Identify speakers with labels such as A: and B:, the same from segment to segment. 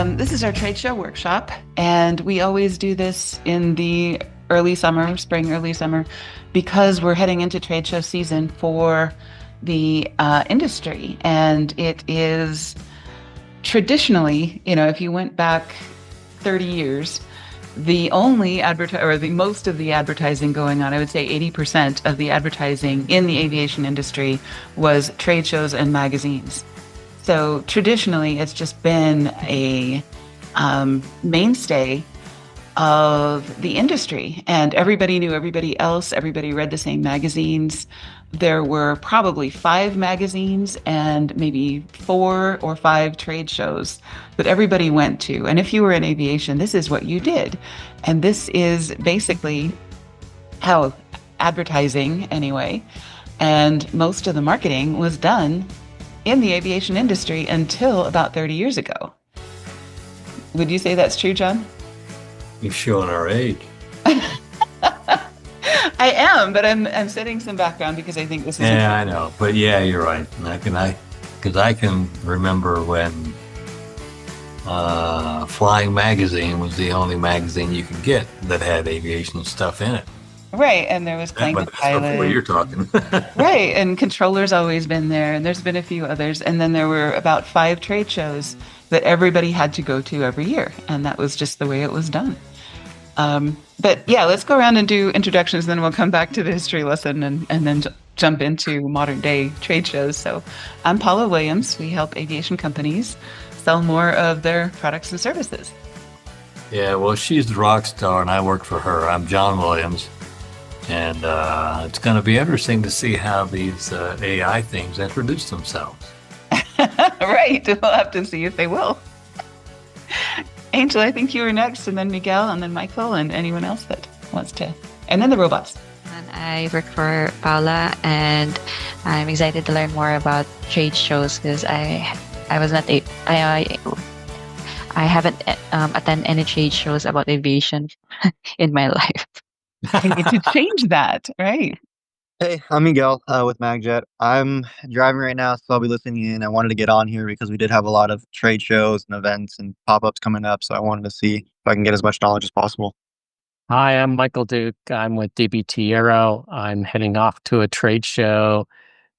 A: This is our trade show workshop, and we always do this in the early summer, spring, early summer, because we're heading into trade show season for the industry. And it is traditionally, if you went back 30 years, the only the most of the advertising going on, I would say 80% of the advertising in the aviation industry was trade shows and magazines. So traditionally, it's just been a mainstay of the industry, and everybody knew everybody else. Everybody read the same magazines. There were probably 5 magazines and maybe 4 or 5 trade shows that everybody went to. And if you were in aviation, this is what you did. And this is basically how advertising, anyway, and most of the marketing was done in the aviation industry until about 30 years ago. Would you say that's true, John?
B: You're showing our age.
A: I am, but I'm setting some background because I think this is.
B: Yeah, I know, but yeah, you're right. Because I can remember when Flying Magazine was the only magazine you could get that had aviation stuff in it.
A: Right, and there was Playing the Pilot.
B: What you're talking.
A: Right, and Controller's always been there, and there's been a few others, and then there were about 5 trade shows that everybody had to go to every year, and that was just the way it was done. But yeah, let's go around and do introductions, then we'll come back to the history lesson and then jump into modern day trade shows. So I'm Paula Williams. We help aviation companies sell more of their products and services.
B: Yeah, well, she's the rock star, and I work for her. I'm John Williams. And it's going to be interesting to see how these AI things introduce themselves.
A: Right. We'll have to see if they will. Angel, I think you were next, and then Miguel, and then Michael, and anyone else that wants to. And then the robots.
C: And I work for Paula, and I'm excited to learn more about trade shows because I haven't attended any trade shows about aviation in my life.
A: I need to change that, right?
D: Hey, I'm Miguel with MagJet. I'm driving right now, so I'll be listening in. I wanted to get on here because we did have a lot of trade shows and events and pop-ups coming up, so I wanted to see if I can get as much knowledge as possible.
E: Hi, I'm Michael Duke. I'm with DBT Aero. I'm heading off to a trade show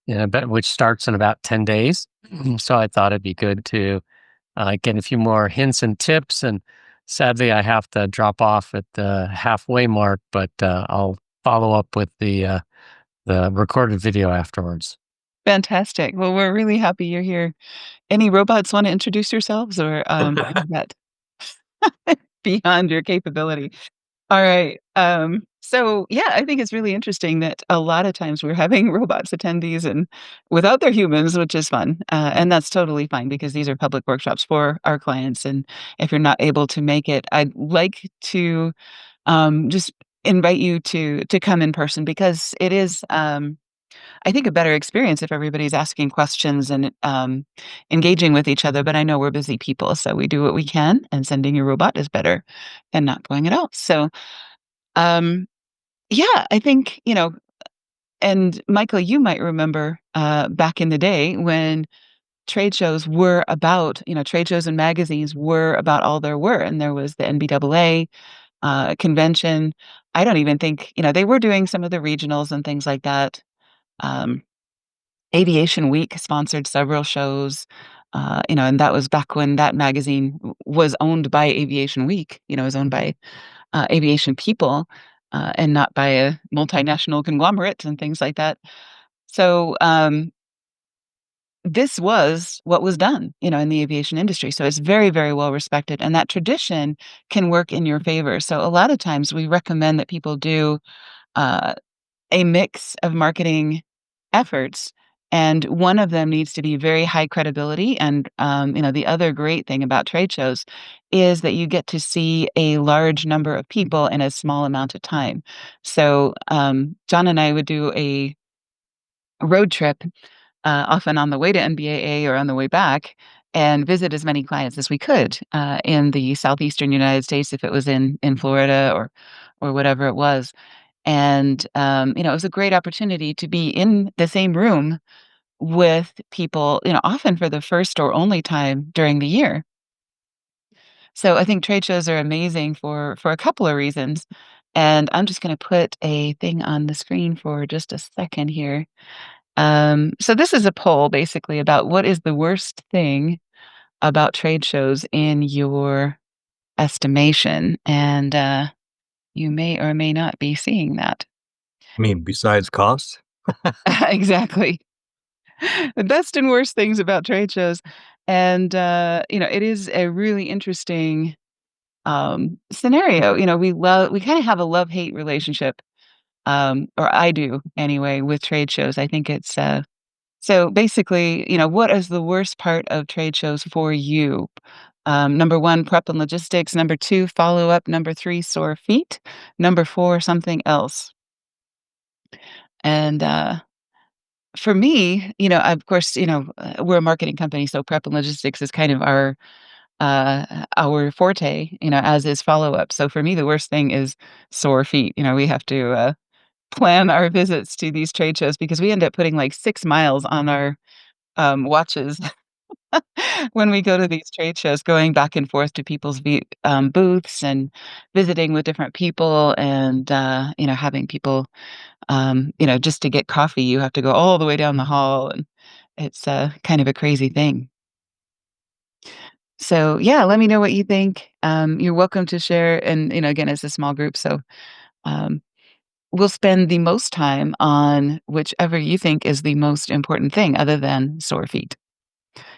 E: which starts in about 10 days. So I thought it'd be good to get a few more hints and tips. And sadly, I have to drop off at the halfway mark, but I'll follow up with the recorded video afterwards.
A: Fantastic. Well, we're really happy you're here. Any robots want to introduce yourselves, or that beyond your capability? All right. So yeah, I think it's really interesting that a lot of times we're having robots attendees and without their humans, which is fun. And that's totally fine because these are public workshops for our clients. And if you're not able to make it, I'd like to just invite you to come in person because it is, I think, a better experience if everybody's asking questions and engaging with each other. But I know we're busy people, so we do what we can, and sending your robot is better than not going at all. So, yeah, I think, and Michael, you might remember back in the day when trade shows were about, trade shows and magazines were about all there were. And there was the NBAA convention. I don't even think, they were doing some of the regionals and things like that. Aviation Week sponsored several shows, and that was back when that magazine was owned by Aviation Week, it was owned by aviation people and not by a multinational conglomerate and things like that. So this was what was done, in the aviation industry. So it's very, very well respected. And that tradition can work in your favor. So a lot of times we recommend that people do a mix of marketing efforts. And one of them needs to be very high credibility. And, the other great thing about trade shows is that you get to see a large number of people in a small amount of time. So John and I would do a road trip often on the way to NBAA or on the way back and visit as many clients as we could in the southeastern United States, if it was in Florida or whatever it was. And, it was a great opportunity to be in the same room with people, often for the first or only time during the year. So I think trade shows are amazing for a couple of reasons. And I'm just going to put a thing on the screen for just a second here. So this is a poll basically about what is the worst thing about trade shows in your estimation. And you may or may not be seeing that.
B: I mean, besides cost?
A: Exactly. The best and worst things about trade shows. And, it is a really interesting scenario. We kind of have a love-hate relationship, or I do anyway, with trade shows. I think it's so basically, what is the worst part of trade shows for you? Number one, prep and logistics. Number two, follow up. Number three, sore feet. Number four, something else. And for me, of course, we're a marketing company, so prep and logistics is kind of our forte, as is follow up. So for me, the worst thing is sore feet. We have to plan our visits to these trade shows because we end up putting like 6 miles on our watches when we go to these trade shows, going back and forth to people's booths and visiting with different people and, having people, just to get coffee, you have to go all the way down the hall. And it's kind of a crazy thing. So, yeah, let me know what you think. You're welcome to share. And, again, it's a small group. So um, we'll spend the most time on whichever you think is the most important thing other than sore feet,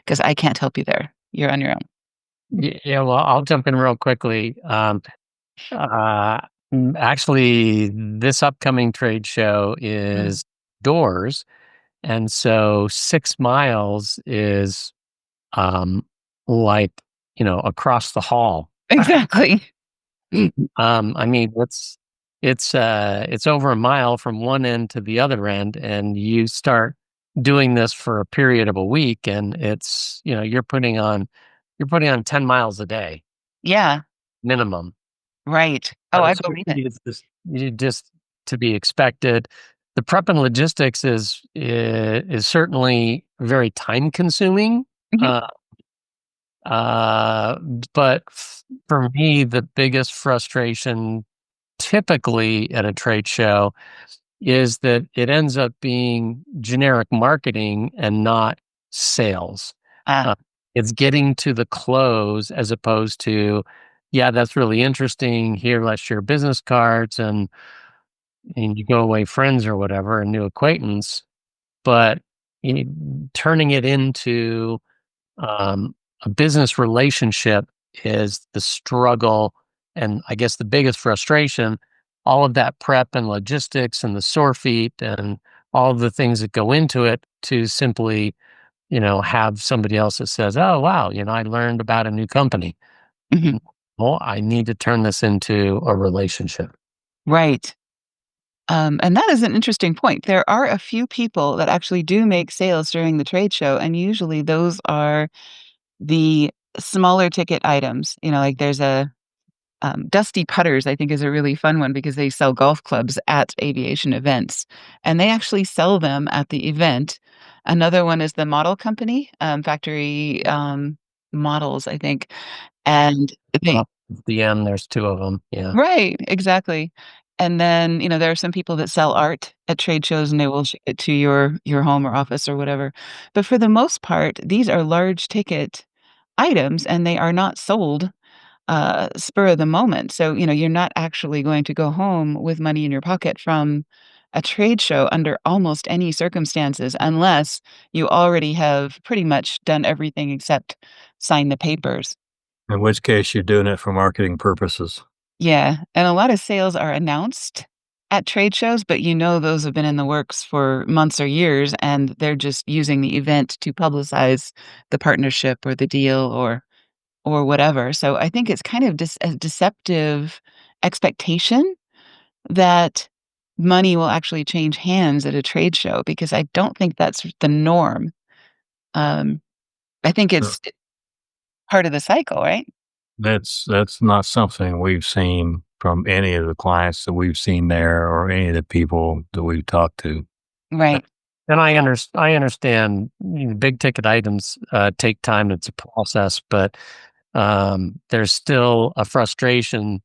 A: because I can't help you there. You're on your own.
E: Yeah, well, I'll jump in real quickly. Actually, this upcoming trade show is doors, and so 6 miles is like across the hall.
A: Exactly.
E: I mean, it's over a mile from one end to the other end, and you start doing this for a period of a week, and it's you're putting on 10 miles a day
A: Yeah,
E: minimum.
A: right. Oh, I
E: So
A: believe it.
E: you just to be expected. The prep and logistics is certainly very time consuming.
A: Mhm.
E: But for me, the biggest frustration typically at a trade show is that it ends up being generic marketing and not sales.
A: Ah,
E: Uh, it's getting to the close as opposed to, yeah, that's really interesting. Here, let's share business cards and you go away friends or whatever, a new acquaintance. But turning it into a business relationship is the struggle, and I guess the biggest frustration. All of that prep and logistics and the sore feet and all of the things that go into it to simply, have somebody else that says, "Oh, wow, I learned about a new company."
A: mhm.
E: Well, I need to turn this into a relationship.
A: Right. And that is an interesting point. There are a few people that actually do make sales during the trade show, and usually those are the smaller ticket items. Like there's a Dusty Putters, I think, is a really fun one because they sell golf clubs at aviation events, and they actually sell them at the event. Another one is the model company, Factory Models, I think, and they
E: At the end, there's two of them. Yeah.
A: right, exactly. And then, there are some people that sell art at trade shows and they will ship it to your home or office or whatever. But for the most part, these are large ticket items and they are not sold spur of the moment. So, you're not actually going to go home with money in your pocket from a trade show under almost any circumstances unless you already have pretty much done everything except sign the papers.
B: In which case, you're doing it for marketing purposes.
A: Yeah, and a lot of sales are announced at trade shows, but those have been in the works for months or years, and they're just using the event to publicize the partnership or the deal or whatever. So I think it's kind of a deceptive expectation that money will actually change hands at a trade show because I don't think that's the norm. Um, I think
B: So
A: it's part of the cycle, right?
B: that's not something we've seen from any of the clients that we've seen there or any of the people that we've talked to.
A: Right.
E: And I understand big ticket items take time. It's a process, but there's still a frustration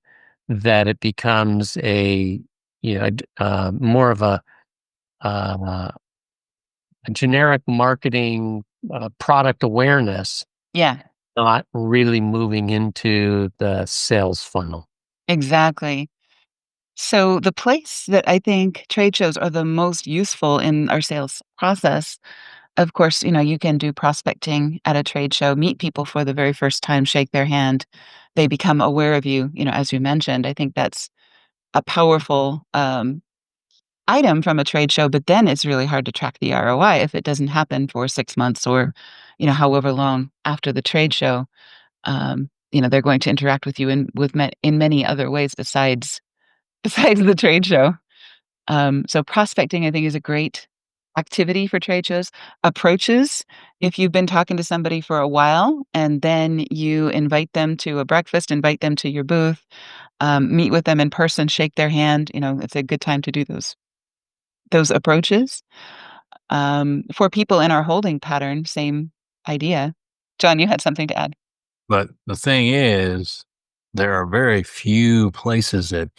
E: that it becomes more of a generic marketing product awareness,
A: Yeah,
E: not really moving into the sales funnel.
A: exactly. So the place that I think trade shows are the most useful in our sales process, of course, you can do prospecting at a trade show, meet people for the very first time, shake their hand. They become aware of you, as you mentioned. I think that's a powerful item from a trade show, but then it's really hard to track the ROI if it doesn't happen for 6 months or, however long after the trade show. They're going to interact with you in many other ways besides besides the trade show. So prospecting, I think, is a great activity for trade shows. Approaches, if you've been talking to somebody for a while and then you invite them to a breakfast, invite them to your booth, meet with them in person, shake their hand, it's a good time to do those approaches. For people in our holding pattern, same idea. John, you had something to add.
B: But the thing is, there are very few places at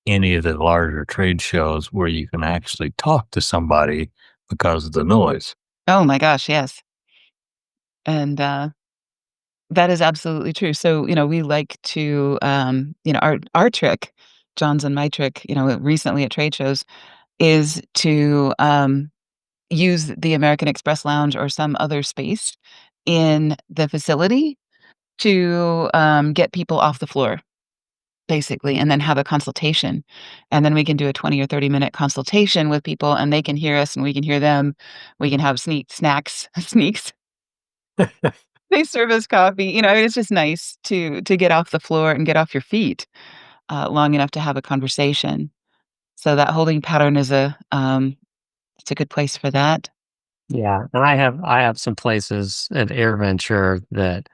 B: any of the larger trade shows where you can actually talk to somebody because of the noise.
A: Oh my gosh, yes. And that is absolutely true. So, we like to, our trick, John's and my trick, recently at trade shows, is to use the American Express Lounge or some other space in the facility to get people off the floor, basically, and then have a consultation. And then we can do a 20 or 30-minute consultation with people, and they can hear us and we can hear them. We can have snacks, sneaks. They serve us coffee. It's just nice to get off the floor and get off your feet long enough to have a conversation. So that holding pattern is it's a good place for that.
E: Yeah, and I have some places at AirVenture that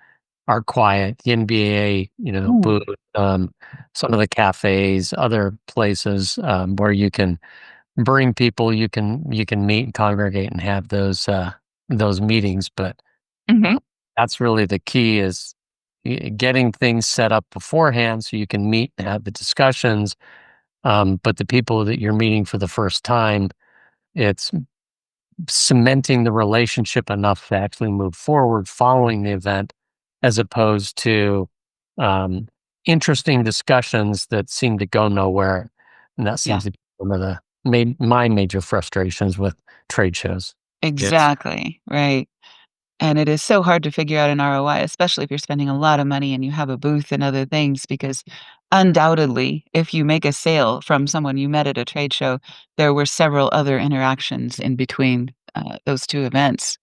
E: are quiet. The NBA,
A: Ooh.
E: booth, some of the cafes, other places where you can bring people, you can meet and congregate and have those meetings. But
A: Mhm.
E: that's really the key is getting things set up beforehand so you can meet and have the discussions. But the people that you're meeting for the first time, it's cementing the relationship enough to actually move forward following the event, as opposed to um, interesting discussions that seem to go nowhere. And that
A: Yeah,
E: seems to be one of my major frustrations with trade shows.
B: Yes.
A: exactly, right. And it is so hard to figure out an ROI, especially if you're spending a lot of money and you have a booth and other things, because undoubtedly, if you make a sale from someone you met at a trade show, there were several other interactions in between those two events.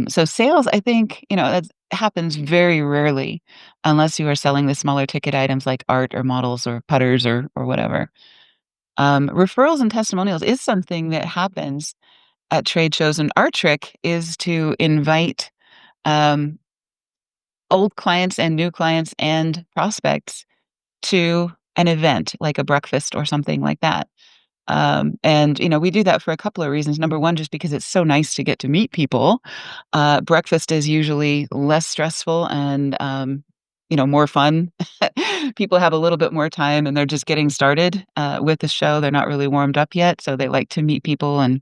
A: So sales, I think, that happens very rarely unless you are selling the smaller ticket items like art or models or putters or whatever. Referrals and testimonials is something that happens at trade shows, and our trick is to invite um, old clients and new clients and prospects to an event like a breakfast or something like that. And we do that for a couple of reasons. Number one, just because it's so nice to get to meet people. Breakfast is usually less stressful and more fun. People have a little bit more time and they're just getting started with the show. They're not really warmed up yet, so they like to meet people and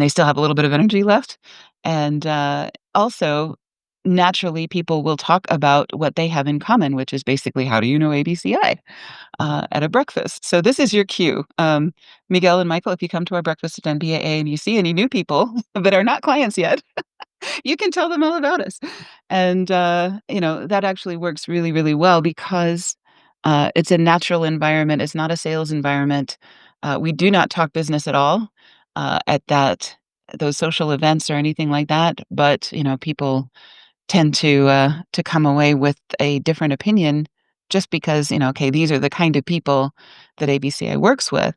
A: they still have a little bit of energy left. And also, naturally, people will talk about what they have in common, which is basically, how do you know ABCI at a breakfast? So this is your cue. Miguel and Michael, if you come to our breakfast at NBAA and you see any new people that are not clients yet, you can tell them all about us. And, that actually works really, really well because it's a natural environment. It's not a sales environment. We do not talk business at all at those social events or anything like that. But, people tend to come away with a different opinion just because, okay, these are the kind of people that ABCI works with.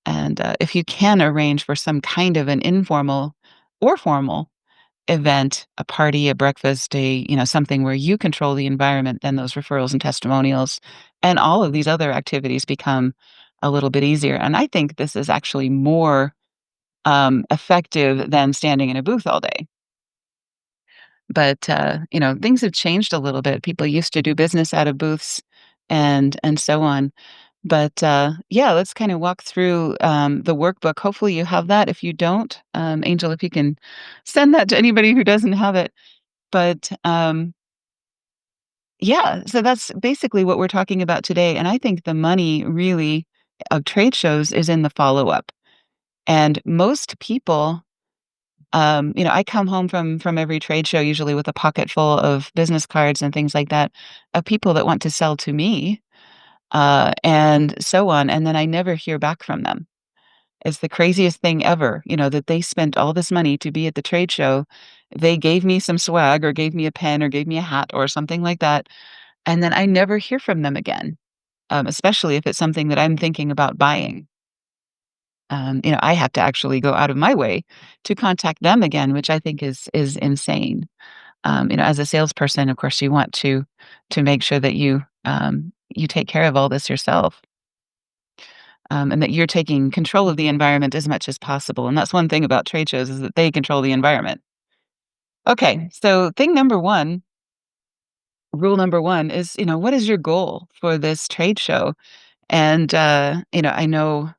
A: And if you can arrange for some kind of an informal or formal event, a party, a breakfast, something where you control the environment, then those referrals and testimonials and all of these other activities become a little bit easier. And I think this is actually more effective than standing in a booth all day. But things have changed a little bit. People used to do business out of booths and so on. But yeah, let's kind of walk through the workbook. Hopefully you have that. If you don't, Angel, if you can send that to anybody who doesn't have it. But yeah, so that's basically what we're talking about today. And I think the money really of trade shows is in the follow-up. And most people, I come home from every trade show usually with a pocket full of business cards and things like that of people that want to sell to me, and so on. And then I never hear back from them. It's the craziest thing ever, that they spent all this money to be at the trade show. They gave me some swag or gave me a pen or gave me a hat or something like that. And then I never hear from them again, especially if it's something that I'm thinking about buying. I have to actually go out of my way to contact them again, which I think is insane. As a salesperson, of course, you want to make sure that you take care of all this yourself, and that you're taking control of the environment as much as possible. And that's one thing about trade shows is that they control the environment. Okay, so rule number one is, what is your goal for this trade show? And I know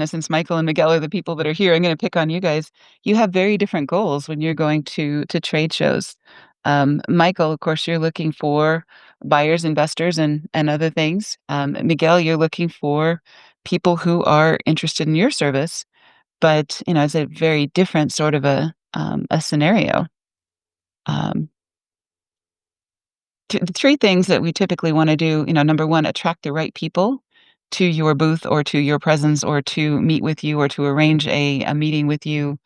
A: since Michael and Miguel are the people that are here, I'm going to pick on you guys. You have very different goals when you're going to trade shows. Michael, of course, you're looking for buyers, investors, and other things. Miguel, you're looking for people who are interested in your service, but it's a very different sort of a scenario. Um, the three things that we typically want to do, number one, attract the right people to your booth or to your presence or to meet with you or to arrange a meeting with you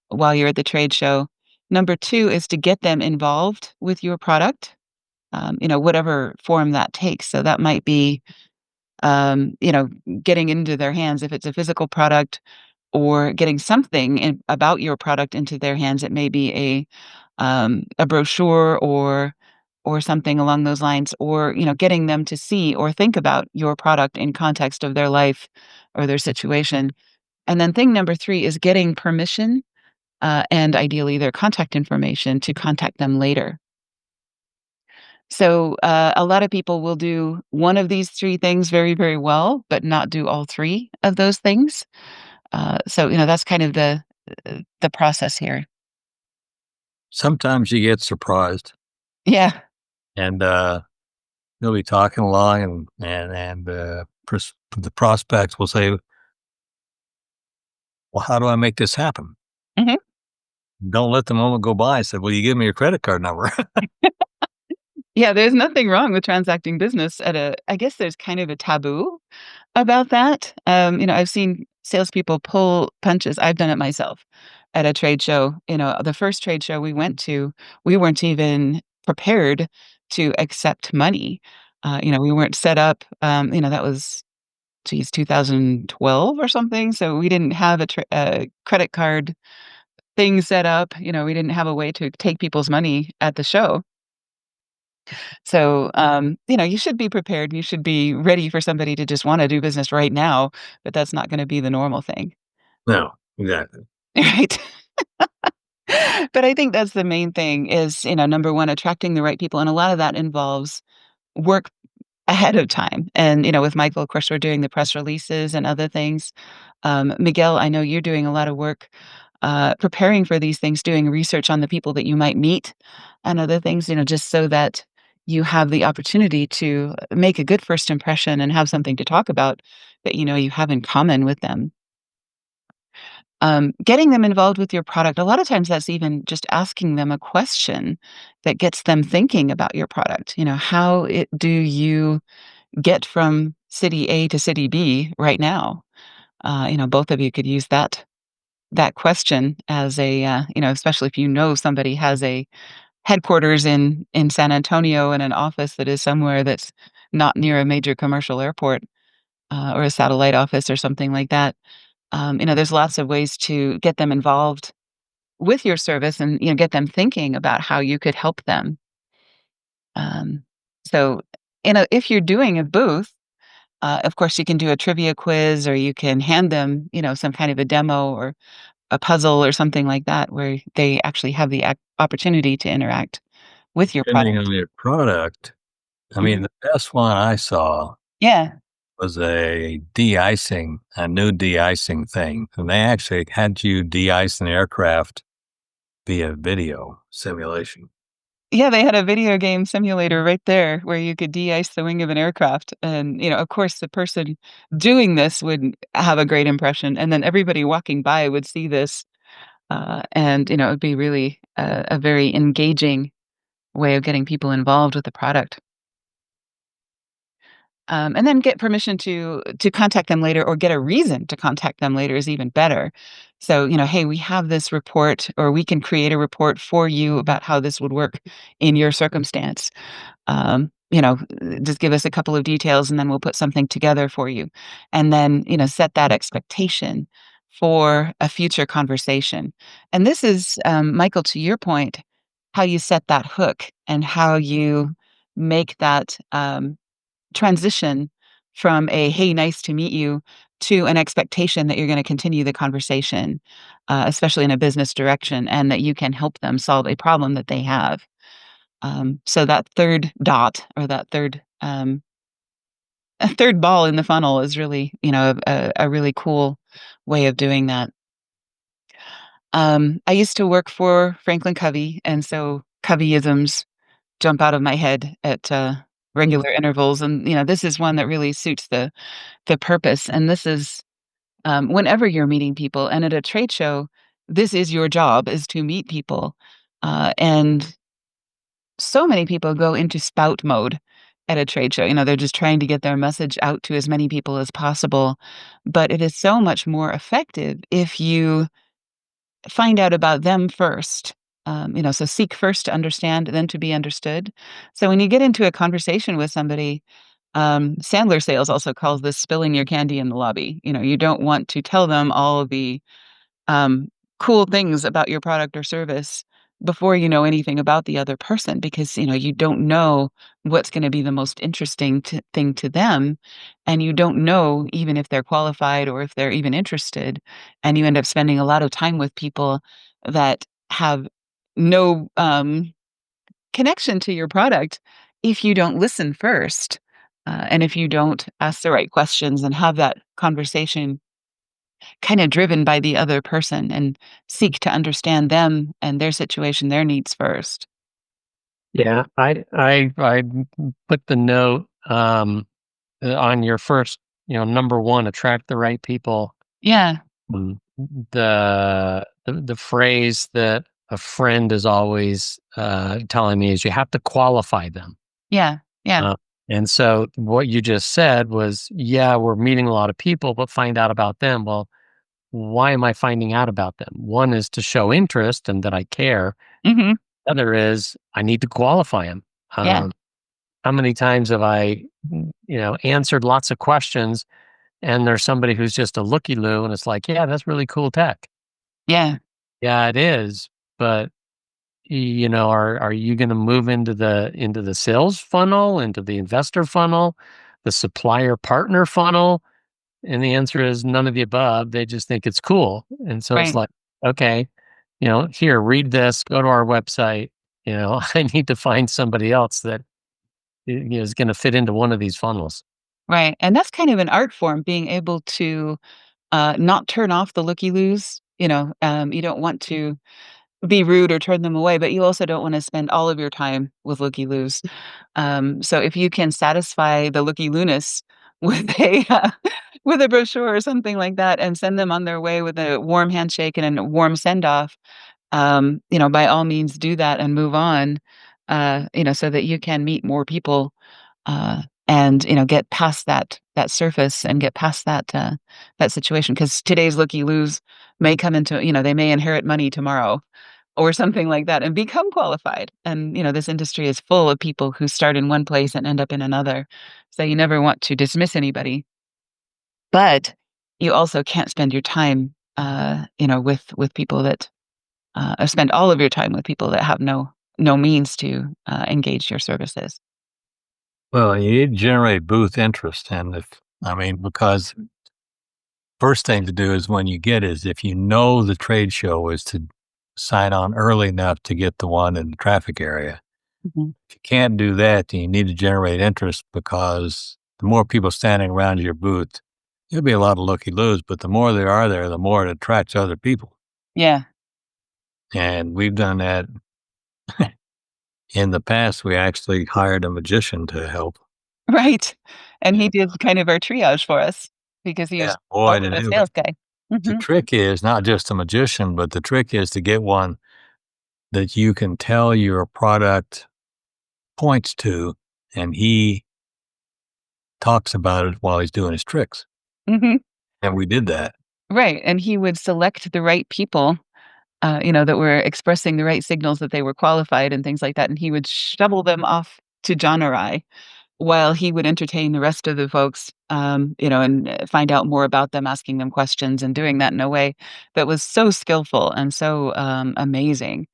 A: while you're at the trade show. Number two is to get them involved with your product, whatever form that takes. So that might be, getting into their hands if it's a physical product, or getting something about your product into their hands. It may be a brochure or something along those lines, or getting them to see or think about your product in context of their life or their situation. And then thing number three is getting permission, and ideally their contact information to contact them later. So a lot of people will do one of these three things very, very well, but not do all three of those things. So that's kind of the process here.
B: Sometimes you get surprised,
A: Yeah.
B: and you'll be talking along, and the prospects will say, "Well, how do I make this happen?"
A: Mhm.
B: Don't let the moment go by. I said, "Well, you give me your credit card number."
A: Yeah, there's nothing wrong with transacting business I guess there's kind of a taboo about that. I've seen salespeople pull punches. I've done it myself at a trade show. The first trade show we went to, we weren't even prepared to accept money. We weren't set up. That was, 2012 or something. So we didn't have a credit card thing set up. We didn't have a way to take people's money at the show. So, you should be prepared. You should be ready for somebody to just want to do business right now, but that's not going to be the normal thing.
B: No, exactly.
A: Right. But I think that's the main thing is, number one, attracting the right people. And a lot of that involves work ahead of time. And, with Michael, of course, we're doing the press releases and other things. Miguel, I know you're doing a lot of work preparing for these things, doing research on the people that you might meet and other things, just so that you have the opportunity to make a good first impression and have something to talk about that you have in common with them. Getting them involved with your product, a lot of times that's even just asking them a question that gets them thinking about your product. Do you get from city A to city B right now? Both of you could use that question as especially if somebody has a headquarters in San Antonio and an office that is somewhere that's not near a major commercial airport, or a satellite office or something like that. There's lots of ways to get them involved with your service and get them thinking about how you could help them. Um, so, if you're doing a booth, of course, you can do a trivia quiz, or you can hand them, some kind of a demo or a puzzle or something like that, where they actually have the opportunity to interact with your
B: Depending
A: product.
B: on your product, I mean,
A: Mhm.
B: the best one I saw
A: Yeah.
B: was a de-icing, a new de-icing thing. And they actually had you de-ice an aircraft via video simulation.
A: Yeah, they had a video game simulator right there where you could de-ice the wing of an aircraft. And, of course, the person doing this would have a great impression. And then everybody walking by would see this. And, it would be really a very engaging way of getting people involved with the product. And then get permission to contact them later, or get a reason to contact them later is even better. So, hey, we have this report, or we can create a report for you about how this would work in your circumstance. Um, you know, just give us a couple of details and then we'll put something together for you. And then, set that expectation for a future conversation. And this is, Michael, to your point, how you set that hook and how you make that transition from a hey, nice to meet you, to an expectation that you're going to continue the conversation, especially in a business direction, and that you can help them solve a problem that they have. So that third dot, or that third a third ball in the funnel, is really, a really cool way of doing that. I used to work for Franklin Covey, and so Coveyisms jump out of my head at regular intervals, and this is one that really suits the purpose. And this is, whenever you're meeting people, and at a trade show, this is your job, is to meet people, and so many people go into spout mode at a trade show. They're just trying to get their message out to as many people as possible. But it is so much more effective if you find out about them first. So seek first to understand, then to be understood. So when you get into a conversation with somebody, Sandler Sales also calls this spilling your candy in the lobby. You don't want to tell them all of the um, cool things about your product or service before you know anything about the other person, because you don't know what's going to be the most interesting thing to them, and you don't know even if they're qualified or if they're even interested, and you end up spending a lot of time with people that have no connection to your product if you don't listen first, and if you don't ask the right questions and have that conversation kind of driven by the other person, and seek to understand them and their situation, their needs first.
E: Yeah, I put the note on your first, number one, attract the right people.
A: Yeah,
E: Mm, the phrase that a friend is always telling me is you have to qualify them.
A: yeah, yeah.
E: Uh, and so what you just said was, yeah, we're meeting a lot of people, but find out about them. Well, why am I finding out about them? One is to show interest and that I care.
A: Mhm.
E: Other is I need to qualify them.
A: Yeah,
E: How many times have I, answered lots of questions, and there's somebody who's just a looky-loo, and it's like, yeah, that's really cool tech.
A: yeah,
E: Yeah, it is, but are you going to move into the sales funnel, into the investor funnel, the supplier partner funnel? And the answer is none of the above. They just think it's cool. And so it's
A: right,
E: like, okay, here, read this, go to our website. I need to find somebody else that is going to fit into one of these funnels.
A: right. And that's kind of an art form, being able to not turn off the looky-loos. You don't want to be rude or turn them away, but you also don't want to spend all of your time with looky-loos. So if you can satisfy the looky-looness with a with a brochure or something like that, and send them on their way with a warm handshake and a warm send off, by all means do that and move on. So that you can meet more people, and get past that surface, and get past that situation. Because today's looky-loos may come into, they may inherit money tomorrow or something like that and become qualified. And, this industry is full of people who start in one place and end up in another. So you never want to dismiss anybody, but you also can't spend your time, with people that, or spend all of your time with people that have no means to engage your services.
B: Well, you need to generate booth interest. And because first thing to do is when you get is if you know the trade show is to sign on early enough to get the one in the traffic area.
A: Mhm.
B: If you can't do that, then you need to generate interest because the more people standing around your booth, there'll be a lot of looky-loos, but the more there are there, the more it attracts other people.
A: Yeah.
B: And we've done that. In the past, we actually hired a magician to help.
A: Right. And he did kind of our triage for us because he
B: Yeah,
A: was
B: boy,
A: also
B: did
A: a
B: he.
A: sales guy.
B: The
A: Mhm.
B: trick is not just a magician, but the trick is to get one that you can tell your product points to, and he talks about it while he's doing his tricks.
A: Mhm.
B: And we did that.
A: Right, and he would select the right people, that were expressing the right signals that they were qualified and things like that, and he would shovel them off to John or I, while he would entertain the rest of the folks, and find out more about them, asking them questions, and doing that in a way that was so skillful and so, amazing.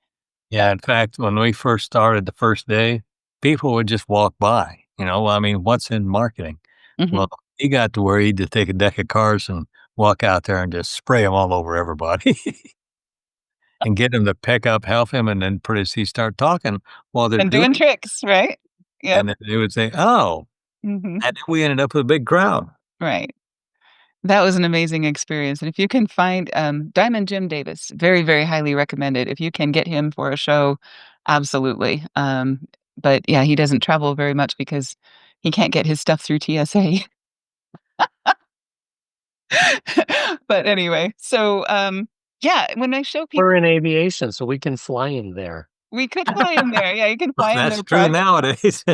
B: Yeah, in fact, when we first started the first day, people would just walk by, I mean, what's in marketing?
A: Mhm.
B: Well, he got to where he'd just take a deck of cards and walk out there and just spray them all over everybody and get them to pick up, help him, and then pretty soon he start talking while they're
A: And
B: doing
A: doing
B: it,
A: tricks, right? Yep.
B: and then they would say, "Oh,"
A: Mhm.
B: and then we ended up with a big crowd.
A: Right. That was an amazing experience, and if you can find, Diamond Jim Davis, very, very highly recommended. If you can get him for a show, absolutely. But yeah, he doesn't travel very much because he can't get his stuff through TSA. But anyway, so, yeah, when I show people
E: We're in aviation, so we can fly in there.
A: we could fly in there. Yeah, you can
B: Well,
A: fly in
B: that's
A: there
B: true
A: private.
B: nowadays.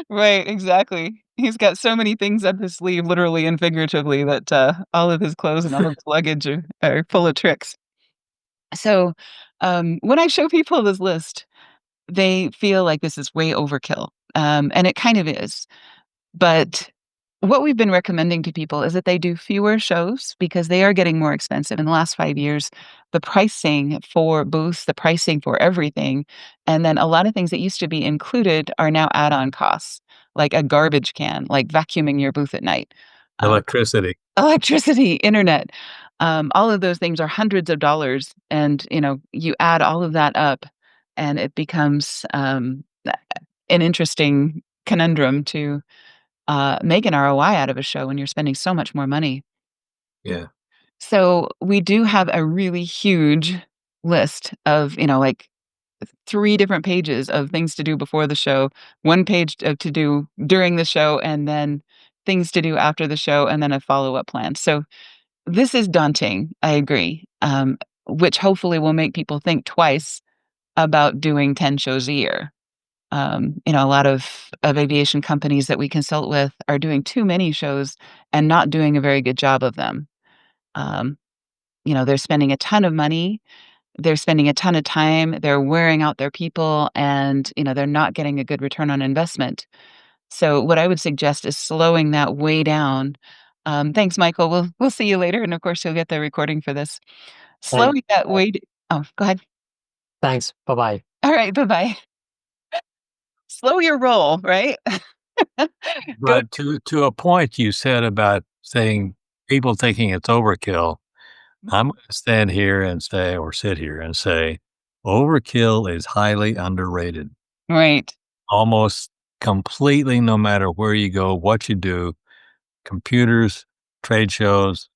A: Right, exactly. He's got so many things up his sleeve, literally and figuratively, that, all of his clothes and all of his luggage are full of tricks. So, when I show people this list, they feel like this is way overkill, and it kind of is. But what we've been recommending to people is that they do fewer shows because they are getting more expensive. In the last 5 years, the pricing for booths, the pricing for everything, and then a lot of things that used to be included are now add-on costs, like a garbage can, like vacuuming your booth at night. Uh,
B: Electricity.
A: Electricity, internet, all of those things are hundreds of dollars, and, you add all of that up, and it becomes, an interesting conundrum to, make an ROI out of a show when you're spending so much more money.
B: Yeah.
A: So, we do have a really huge list of, like 3 different pages of things to do before the show, 1 page to do during the show, and then things to do after the show, and then a follow-up plan. So this is daunting, I agree, which hopefully will make people think twice about doing 10 shows a year. A lot of aviation companies that we consult with are doing too many shows and not doing a very good job of them. Um, they're spending a ton of money, they're spending a ton of time, they're wearing out their people, and, they're not getting a good return on investment. So what I would suggest is slowing that way down. Thanks, Michael. We'll see you later, and of course, you'll get the recording for this.
E: Thank
A: Slowing that way d Oh, go ahead.
E: Thanks. Bye-bye.
A: Alright, bye-bye. Slow your roll, right? Go
B: But to a point you said about saying people thinking it's overkill, I'm gonna stand here and say or sit here and say, overkill is highly underrated.
A: Right.
B: Almost completely, no matter where you go, what you do, computers, trade shows,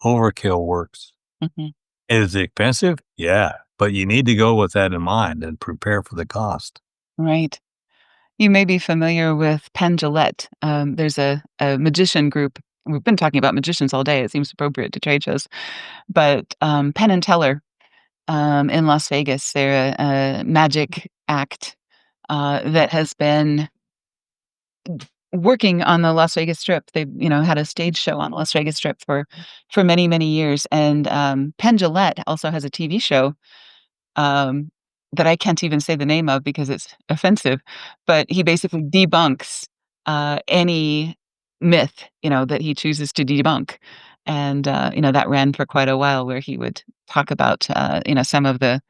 B: overkill works.
A: Mhm.
B: Is it expensive? Yeah, but you need to go with that in mind and prepare for the cost.
A: Right. You may be familiar with Penn Jillette. There's a magician group. We've been talking about magicians all day. It seems appropriate to trade shows. But, Penn and Teller, in Las Vegas, they're a magic act, that has been working on the Las Vegas Strip. They've, had a stage show on the Las Vegas Strip for many, many years, and, Penn Jillette also has a TV show, um, that I can't even say the name of because it's offensive, but he basically debunks, any myth, that he chooses to debunk, and, that ran for quite a while where he would talk about, some of the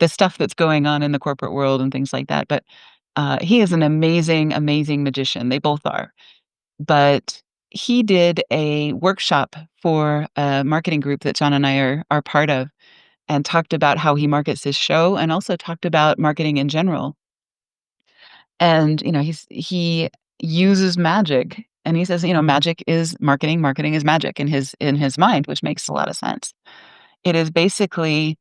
A: stuff that's going on in the corporate world and things like that, but, he is an amazing, amazing magician. They both are. But he did a workshop for a marketing group that John and I are part of, and talked about how he markets his show, and also talked about marketing in general. And he uses magic, and he says, magic is marketing, marketing is magic in his mind, which makes a lot of sense. It is basically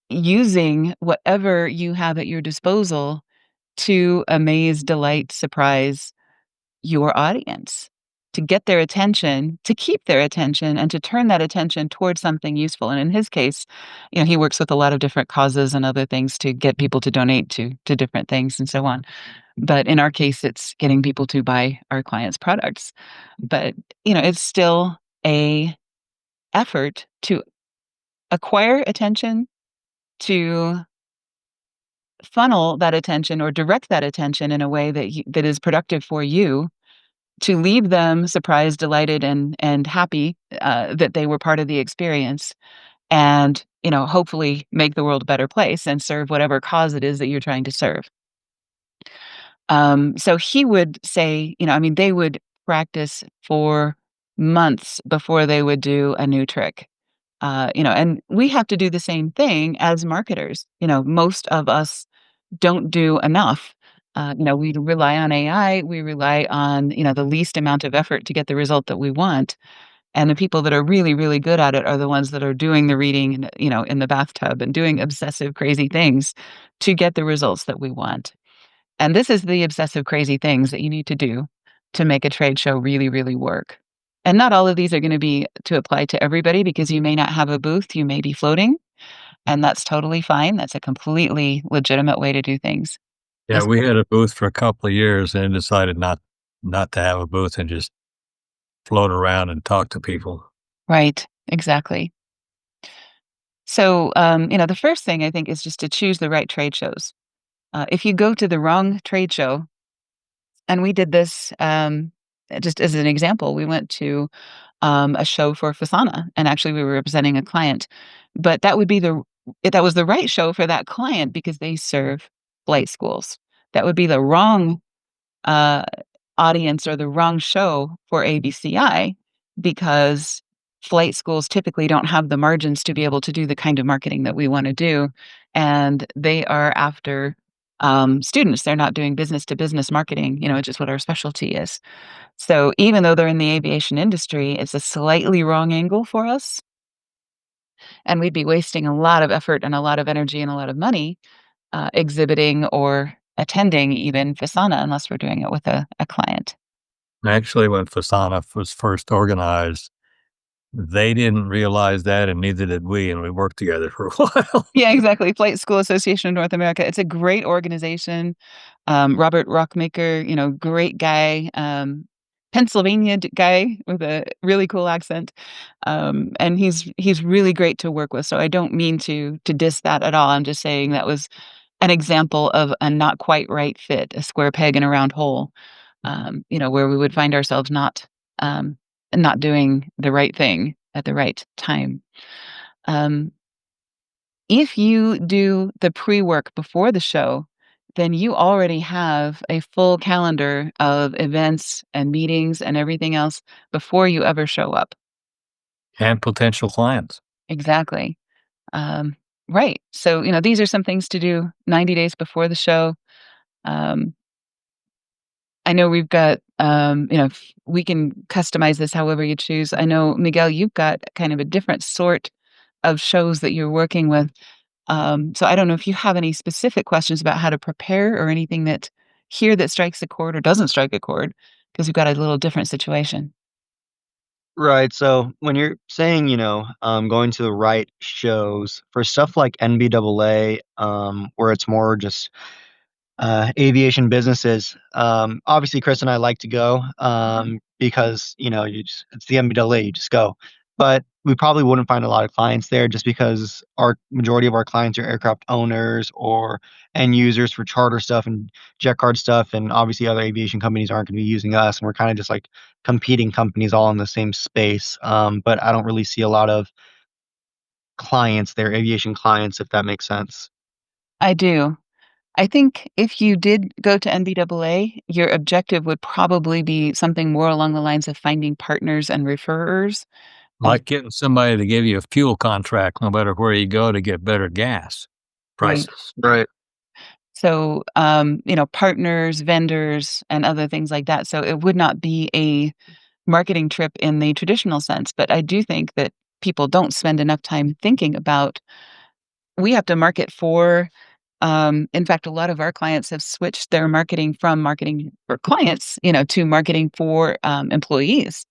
A: using whatever you have at your disposal to amaze, delight, surprise your audience, to get their attention, to keep their attention, and to turn that attention towards something useful. And in his case, he works with a lot of different causes and other things to get people to donate to different things and so on. But in our case, it's getting people to buy our clients' products. But it's still a effort to acquire attention, to funnel that attention or direct that attention in a way that is productive for you, to leave them surprised, delighted, and happy that they were part of the experience, and hopefully make the world a better place and serve whatever cause it is that you're trying to serve. So he would say, they would practice for months before they would do a new trick. And we have to do the same thing as marketers. Most of us don't do enough. We rely on AI, we rely on, the least amount of effort to get the result that we want. And the people that are really, really good at it are the ones that are doing the reading, in the bathtub and doing obsessive, crazy things to get the results that we want. And this is the obsessive, crazy things that you need to do to make a trade show really, really work. And not all of these are going to be to apply to everybody, because you may not have a booth, you may be floating, and that's totally fine. That's a completely legitimate way to do things.
B: Yeah, we had a booth for a couple of years and decided not to have a booth and just float around and talk to people.
A: Right, exactly. So, the first thing I think is just to choose the right trade shows. If you go to the wrong trade show, and we did this just as an example, we went to a show for Fasana, and actually we were representing a client, but that was the right show for that client because they serve flight schools. That would be the wrong uh, audience or the wrong show for ABCI, because flight schools typically don't have the margins to be able to do the kind of marketing that we want to do, and they are after students. They're not doing business to business marketing, which is what our specialty is. So even though they're in the aviation industry, it's a slightly wrong angle for us. And we'd be wasting a lot of effort and a lot of energy and a lot of money exhibiting or attending even Fasana unless we're doing it with a client.
B: Actually, when Fasana was first organized, they didn't realize that, and neither did we, and we worked together for a while.
A: Yeah, exactly. Flight School Association of North America. It's a great organization. Robert Rockmaker, great guy. Pennsylvania guy with a really cool accent. And he's really great to work with. So I don't mean to diss that at all. I'm just saying that was an example of a not quite right fit, a square peg in a round hole. Where we would find ourselves not doing the right thing at the right time. If you do the pre-work before the show, then you already have a full calendar of events and meetings and everything else before you ever show up.
B: And potential clients.
A: Exactly. Right. So, these are some things to do 90 days before the show. I know we've got, we can customize this however you choose. I know, Miguel, you've got kind of a different sort of shows that you're working with. So I don't know if you have any specific questions about how to prepare or anything that strikes a chord or doesn't strike a chord, because we've got a little different situation.
D: Right. So when you're saying, going to the right shows for stuff like NBAA, where it's more just aviation businesses. Obviously, Chris and I like to go because it's the NBAA, you just go. But we probably wouldn't find a lot of clients there just because our majority of our clients are aircraft owners or end users for charter stuff and jet card stuff, and obviously other aviation companies aren't going to be using us, and we're kind of just like competing companies all in the same space. But I don't really see a lot of clients there, aviation clients, if that makes sense.
A: I do. I think if you did go to NBAA, your objective would probably be something more along the lines of finding partners and referrers.
B: Like getting somebody to give you a fuel contract, no matter where you go, to get better gas prices.
D: Right.
A: So, partners, vendors, and other things like that. So it would not be a marketing trip in the traditional sense, but I do think that people don't spend enough time thinking about, we have to market for, in fact, a lot of our clients have switched their marketing from marketing for clients, to marketing for employees.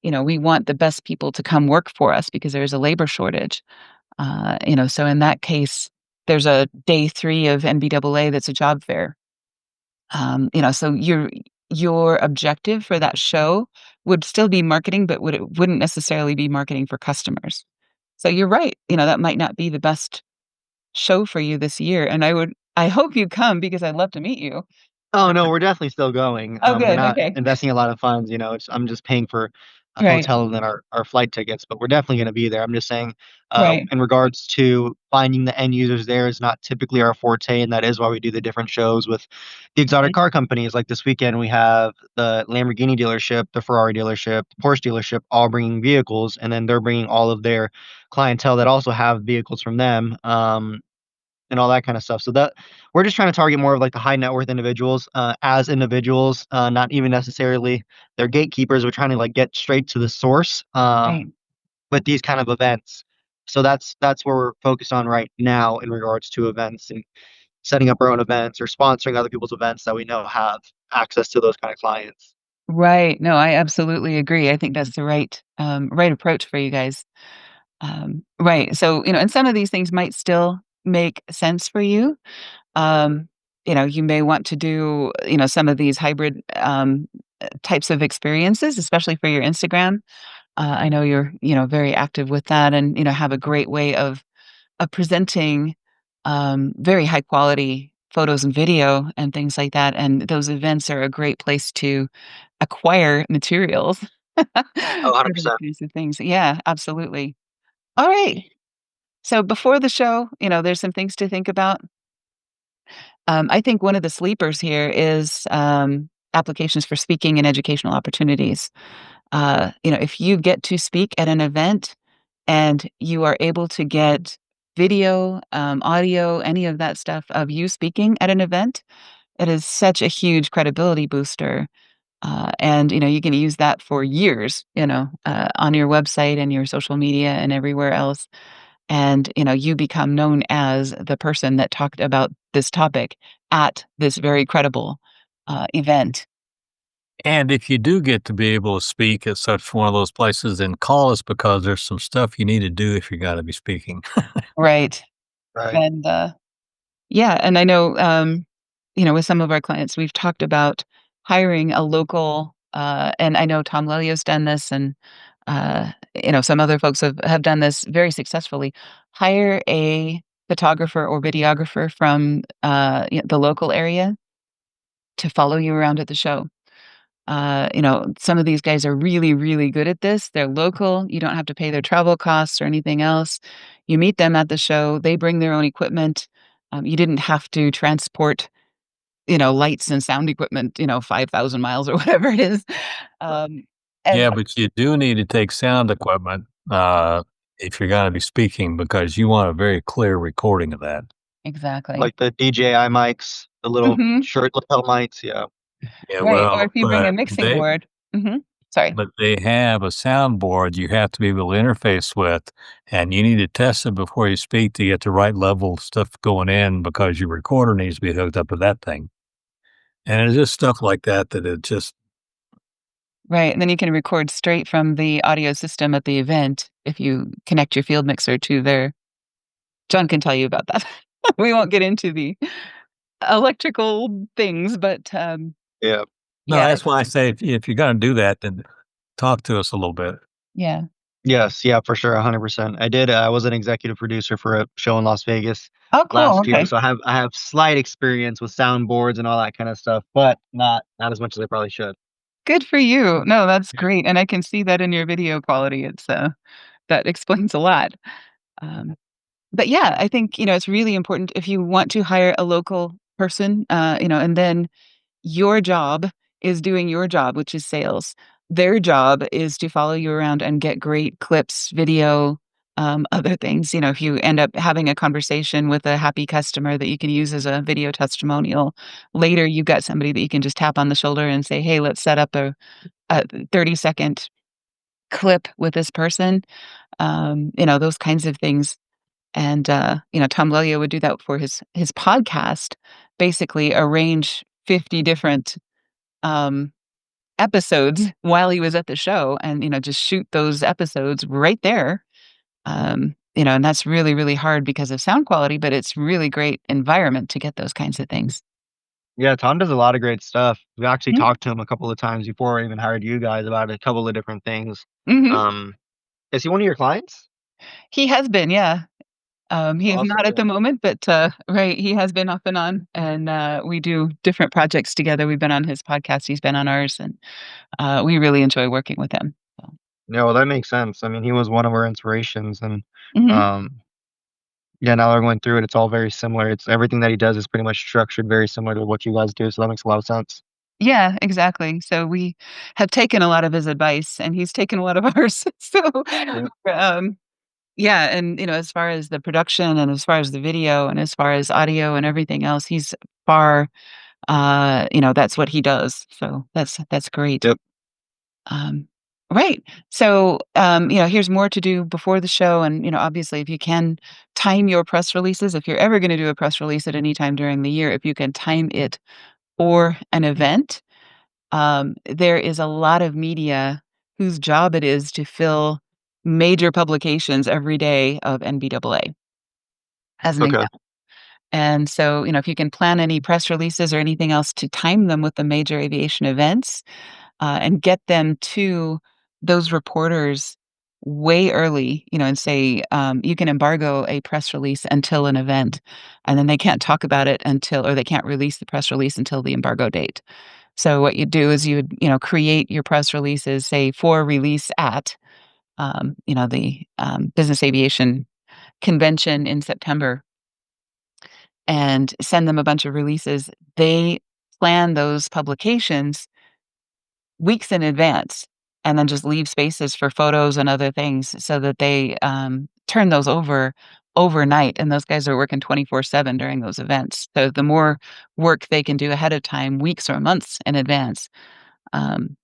A: We want the best people to come work for us because there's a labor shortage. So in that case, there's a day 3 of NBAA that's a job fair. So your objective for that show would still be marketing, but wouldn't necessarily be marketing for customers. So you're right. That might not be the best show for you this year. And I hope you come because I'd love to meet you.
D: Oh no, we're definitely still going.
A: Oh,
D: We're
A: good.
D: not
A: Okay.
D: investing a lot of funds. I'm just paying for a
A: Right.
D: hotel and then our flight tickets. But we're definitely going to be there. I'm just saying,
A: Right.
D: in regards to finding the end users, there is not typically our forte, and that is why we do the different shows with the exotic
A: Right.
D: car companies. Like this weekend, we have the Lamborghini dealership, the Ferrari dealership, the Porsche dealership, all bringing vehicles, and then they're bringing all of their clientele that also have vehicles from them. And all that kind of stuff. So that we're just trying to target more of like the high net worth individuals, as individuals, not even necessarily their gatekeepers. We're trying to like get straight to the source,
A: Right.
D: with these kind of events. So that's where we're focused on right now in regards to events and setting up our own events or sponsoring other people's events that we know have access to those kind of clients.
A: Right. No, I absolutely agree. I think that's the right approach for you guys. Right. So, and some of these things might still make sense for you. Um, you may want to do, some of these hybrid types of experiences, especially for your Instagram. I know you're, very active with that and, have a great way of presenting very high quality photos and video and things like that. And those events are a great place to acquire materials for
D: Oh,
A: those
D: 100%.
A: kinds of things. Yeah, absolutely. All right. So before the show, there's some things to think about. I think one of the sleepers here is applications for speaking and educational opportunities. If you get to speak at an event and you are able to get video, audio, any of that stuff of you speaking at an event, it is such a huge credibility booster. And you can use that for years, on your website and your social media and everywhere else. And you become known as the person that talked about this topic at this very credible event.
B: And if you do get to be able to speak at such one of those places, then call us because there's some stuff you need to do if you're going to be speaking.
A: Right.
D: Right.
A: And yeah, and I know, with some of our clients, we've talked about hiring a local, and I know Tom Lelio's done this, and some other folks have done this very successfully. Hire a photographer or videographer from the local area to follow you around at the show. Some of these guys are really, really good at this. They're local. You don't have to pay their travel costs or anything else. You meet them at the show. They bring their own equipment. You didn't have to transport, lights and sound equipment, 5,000 miles or whatever it is. Um, and
B: Yeah, but you do need to take sound equipment if you're going to be speaking because you want a very clear recording of that.
A: exactly.
D: Like the DJI mics, the little
A: Hmm.
D: shirt lapel mics. Yeah.
B: Yeah,
A: Right. Or
B: well,
A: if you bring a mixing board. Hmm. Sorry.
B: but they have a soundboard you have to be able to interface with, and you need to test it before you speak to get the right level of stuff going in because your recorder needs to be hooked up to that thing. And it's just stuff like that that it just
A: Right. And then you can record straight from the audio system at the event if you connect your field mixer to their. John can tell you about that. We won't get into the electrical things, but
D: Yeah.
B: no.
A: yeah,
B: That's why I say if you're going to do that, then talk to us a little bit.
A: yeah.
D: Yes, yeah, for sure, 100%. I was an executive producer for a show in Las Vegas
A: Oh, cool.
D: last year,
A: Okay.
D: so I have slight experience with soundboards and all that kind of stuff, but not as much as I probably should.
A: Good for you. No, that's great. And I can see that in your video quality. It's that explains a lot. Um, but yeah, I think, it's really important if you want to hire a local person, and then your job is doing your job, which is sales. Their job is to follow you around and get great clips, video, other things. If you end up having a conversation with a happy customer that you can use as a video testimonial, later you've got somebody that you can just tap on the shoulder and say, hey, let's set up a 30-second clip with this person, those kinds of things. And, Tom Lelio would do that for his podcast, basically arrange 50 different episodes while he was at the show and, just shoot those episodes right there. And that's really, really hard because of sound quality, but it's really great environment to get those kinds of things.
D: Yeah, Tom does a lot of great stuff. We actually
A: Mhm.
D: talked to him a couple of times before I even hired you guys about a couple of different things.
A: Mhm.
D: Is he one of your clients?
A: He has been, yeah. He is
D: Awesome.
A: not at the moment, but, right, he has been off and on, and, we do different projects together. We've been on his podcast, he's been on ours, and, we really enjoy working with him. So
D: Yeah, well, that makes sense. I mean, he was one of our inspirations, and
A: Mhm.
D: um, yeah, now that we're going through it, it's all very similar. It's everything that he does is pretty much structured very similar to what you guys do, so that makes a lot of sense.
A: Yeah, exactly. So we have taken a lot of his advice, and he's taken a lot of ours. So,
D: Yeah.
A: um, yeah, and, as far as the production and as far as the video and as far as audio and everything else, he's far, that's what he does. So that's great.
D: Yep.
A: Um, right. So, here's more to do before the show. And, obviously, if you can time your press releases, if you're ever going to do a press release at any time during the year, if you can time it for an event, there is a lot of media whose job it is to fill major publications every day of NBAA, as an
D: Okay.
A: example. And so, if you can plan any press releases or anything else to time them with the major aviation events, and get them to those reporters way early, and say, you can embargo a press release until an event, and then they can't talk about it until, or they can't release the press release until the embargo date. So what you do is you would, create your press releases, say for release at, the Business Aviation Convention in September, and send them a bunch of releases. They plan those publications weeks in advance and then just leave spaces for photos and other things so that they, turn those over overnight, and those guys are working 24/7 during those events. So the more work they can do ahead of time, weeks or months in advance, um,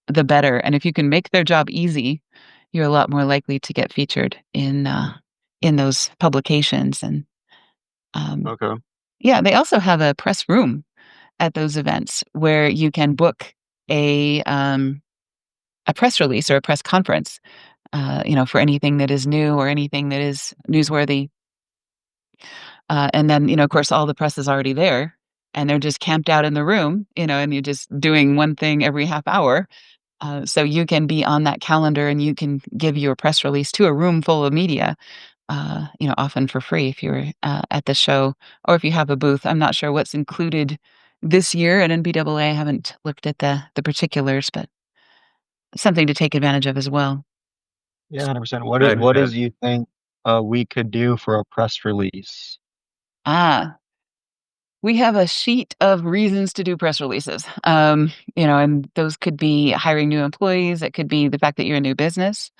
A: the better, and if you can make their job easy, you're a lot more likely to get featured in those publications, and, um,
D: Okay.
A: yeah, they also have a press room at those events where you can book a press release or a press conference, for anything that is new or anything that is newsworthy. And then, of course, all the press is already there and they're just camped out in the room, and you're just doing one thing every half hour. So you can be on that calendar and you can give your press release to a room full of media, often for free if you're at the show or if you have a booth. I'm not sure what's included this year at NBAA. I haven't looked at the particulars, but something to take advantage of as well.
D: Yeah, 100%. What
B: I
D: what
B: bet.
D: is you think we could do for a press release?
A: Ah, we have a sheet of reasons to do press releases. And those could be hiring new employees. It could be the fact that you're a new business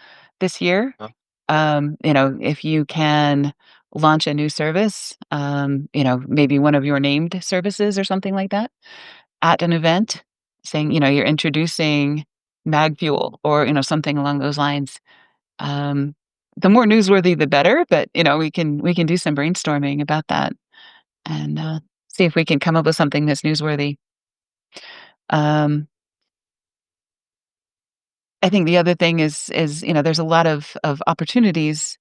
A: this year.
D: Yeah.
A: If you can launch a new service, maybe one of your named services or something like that at an event, saying, you're introducing mag fuel or, something along those lines. Um, the more newsworthy, the better, but, we can do some brainstorming about that and, see if we can come up with something that's newsworthy. Um, I think the other thing is, there's a lot of opportunities,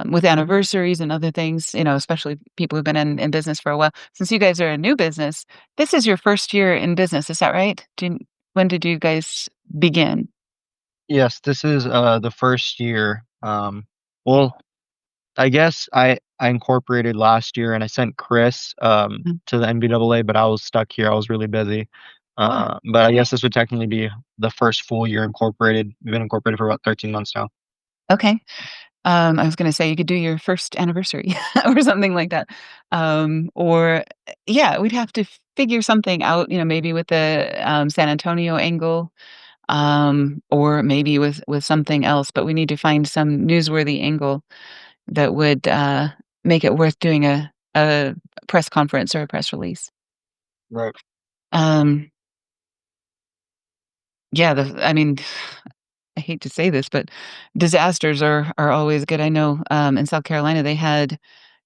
A: with anniversaries and other things, especially people who've been in business for a while. Since you guys are a new business, this is your first year in business, is that right? When did you guys begin?
D: Yes, this is the first year. Well, I guess I incorporated last year and I sent Chris
A: Mm.
D: to the NBAA, but I was stuck here. I was really busy.
A: Oh,
D: But I guess this would technically be the first full year incorporated. We've been incorporated for about 13 months now.
A: okay. I was going to say you could do your first anniversary or something like that. Or yeah, we'd have to figure something out, maybe with the San Antonio angle, or maybe with something else, but we need to find some newsworthy angle that would make it worth doing a press conference or a press release.
D: Right.
A: Um, yeah, I mean, I hate to say this, but disasters are always good. I know in South Carolina they had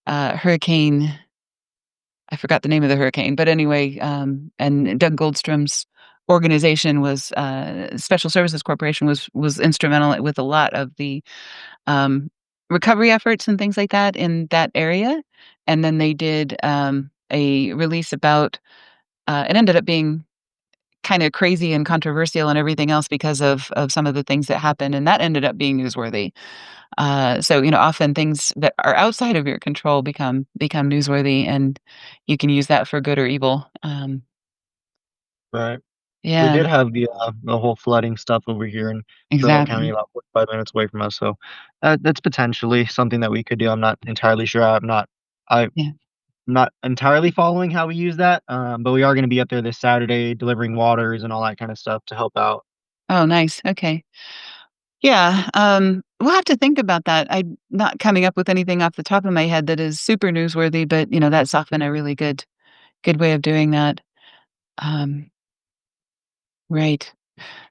A: hurricane. I forgot the name of the hurricane, but anyway, and Doug Goldstrom's organization was Special Services Corporation was instrumental with a lot of the recovery efforts and things like that in that area. And then they did a release about it ended up being kind of crazy and controversial and everything else because of some of the things that happened, and that ended up being newsworthy. So often things that are outside of your control become newsworthy, and you can use that for good or evil.
D: Right. We
A: Yeah,
D: did have the whole flooding stuff over here in Charlotte County,
A: exactly.
D: about 45 minutes away from us. So that's potentially something that we could do. I'm not entirely sure. I'm
A: Yeah.
D: not entirely following how we use that, but we are going to be up there this Saturday delivering waters and all that kind of stuff to help out.
A: Oh, nice. Okay. Yeah. We'll have to think about that. I'm not coming up with anything off the top of my head that is super newsworthy, but that's often a really good way of doing that. Um, right.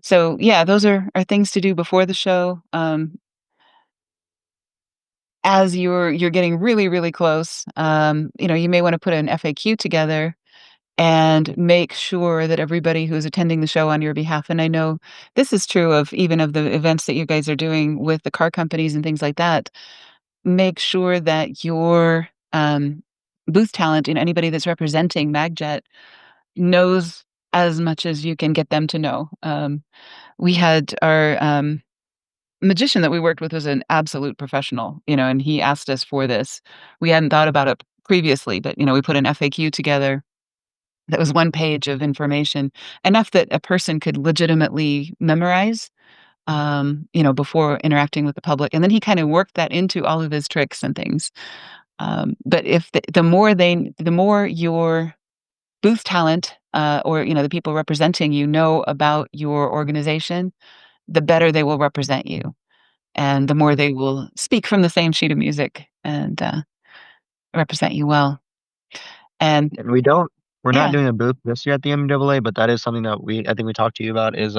A: So yeah, those are things to do before the show. As you're getting really, really close, you may want to put an FAQ together and make sure that everybody who's attending the show on your behalf, and I know this is true of even of the events that you guys are doing with the car companies and things like that, make sure that your booth talent and anybody that's representing MagJet knows as much as you can get them to know. We had our magician that we worked with was an absolute professional, and he asked us for this. We hadn't thought about it previously, but we put an FAQ together that was one page of information, enough that a person could legitimately memorize, before interacting with the public. And then he kind of worked that into all of his tricks and things. But if the more your booth talent, or the people representing you know about your organization, the better they will represent you, and the more they will speak from the same sheet of music and represent you well. And
D: And we're not
A: yeah,
D: doing a booth this year at the MWA, but that is something that I think we talked to you about is